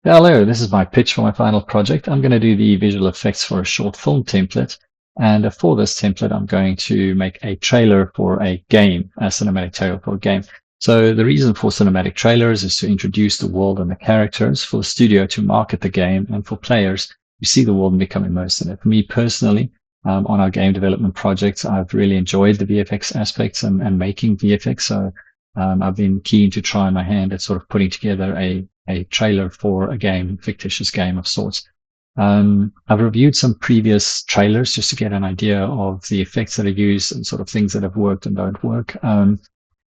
Hello, this is my pitch for my final project. I'm going to do the visual effects for a short film template. And for this template, I'm going to make a trailer for a game, a cinematic trailer for a game. So the reason for cinematic trailers is to introduce the world and the characters, for the studio to market the game, and for players to see the world and become immersed in it. For me personally, on our game development projects, I've really enjoyed the VFX aspects and making VFX. So I've been keen to try my hand at sort of putting together a trailer for a game, fictitious game of sorts. I've reviewed some previous trailers just to get an idea of the effects that are used and sort of things that have worked and don't work.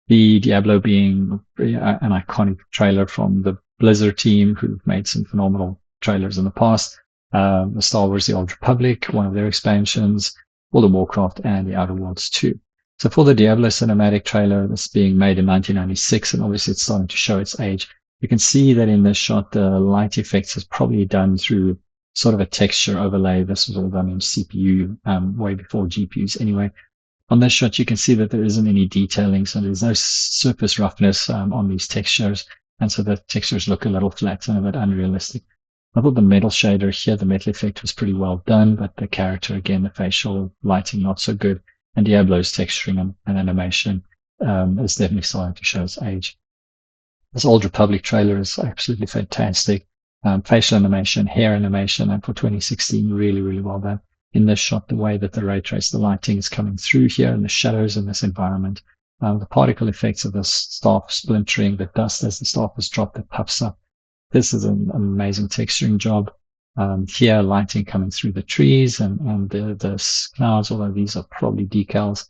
The Diablo being an iconic trailer from the Blizzard team, who've made some phenomenal trailers in the past. The Star Wars: The Old Republic, one of their expansions, World of Warcraft, and The Outer Worlds 2. So for the Diablo cinematic trailer, this being made in 1996, and obviously it's starting to show its age, you can see that in this shot, the light effects is probably done through sort of a texture overlay. This was all done in CPU, way before GPUs anyway. On this shot, you can see that there isn't any detailing, so there's no surface roughness on these textures, and so the textures look a little flat and a bit unrealistic. I thought the metal shader here, the metal effect was pretty well done, but the character, again, the facial lighting, not so good. And Diablo's texturing and animation is definitely starting to show its age. This Old Republic trailer is absolutely fantastic. Facial animation, hair animation, and for 2016, really, really well done. In this shot, the way that the ray trace, the lighting is coming through here and the shadows in this environment. The particle effects of the staff splintering, the dust as the staff is dropped, that puffs up. This is an amazing texturing job. Here, lighting coming through the trees and the clouds, although these are probably decals.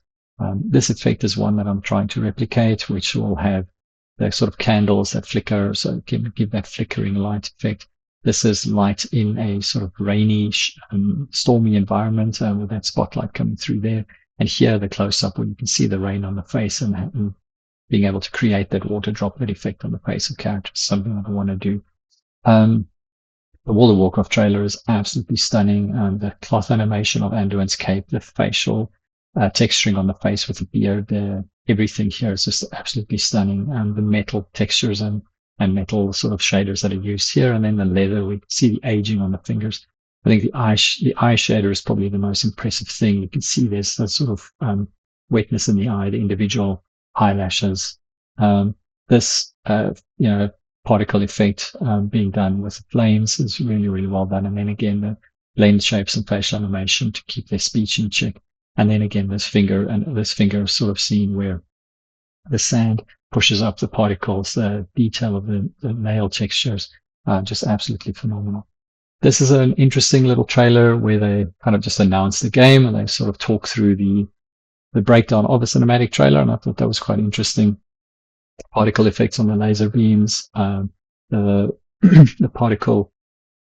This effect is one that I'm trying to replicate, which will have the sort of candles that flicker, so it can give that flickering light effect. This is light in a sort of rainy, stormy environment with that spotlight coming through there. And here, the close-up where you can see the rain on the face and being able to create that water droplet effect on the face of characters, something that I want to do. The World of Warcraft trailer is absolutely stunning. The cloth animation of Anduin's cape, the facial texturing on the face with the beard there, everything here is just absolutely stunning. The metal textures and metal sort of shaders that are used here. And then the leather, we can see the aging on the fingers. I think the eye shader is probably the most impressive thing. You can see there's that sort of wetness in the eye, the individual eyelashes. This, particle effect being done with flames is really, really well done. And then again, the blend shapes and facial animation to keep their speech in check. And then again, this finger sort of scene where the sand pushes up the particles, the detail of the nail textures, just absolutely phenomenal. This is an interesting little trailer where they kind of just announce the game and they sort of talk through the breakdown of a cinematic trailer. And I thought that was quite interesting. Particle effects on the laser beams, the particle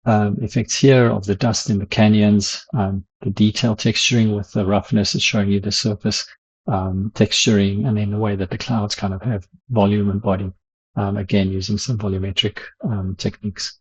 effects here of the dust in the canyons, the detail texturing with the roughness is showing you the surface texturing, and then the way that the clouds kind of have volume and body, again using some volumetric techniques.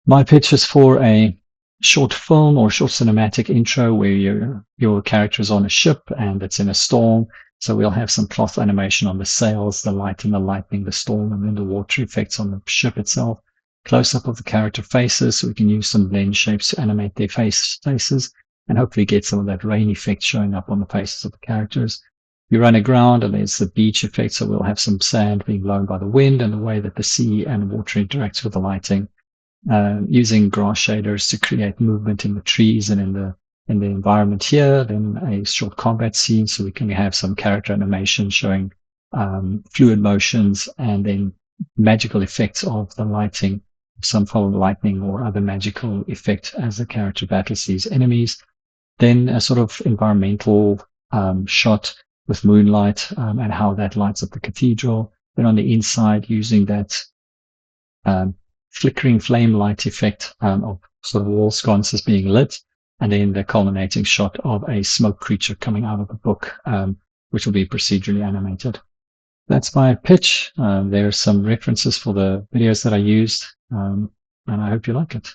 My pitch is for a short film or short cinematic intro where your character is on a ship and it's in a storm. So we'll have some cloth animation on the sails, the light and the lightning, the storm, and then the water effects on the ship itself. Close-up of the character faces, so we can use some blend shapes to animate their faces and hopefully get some of that rain effect showing up on the faces of the characters. We run aground and there's the beach effect, so we'll have some sand being blown by the wind and the way that the sea and water interacts with the lighting. Using grass shaders to create movement in the trees and in the environment here, then a short combat scene, so we can have some character animation showing fluid motions and then magical effects of the lighting, some form of lightning or other magical effect as the character battles these enemies. Then a sort of environmental shot with moonlight and how that lights up the cathedral. Then on the inside, using that flickering flame light effect of sort of wall sconces being lit. And then the culminating shot of a smoke creature coming out of the book, which will be procedurally animated. That's my pitch. There are some references for the videos that I used, and I hope you like it.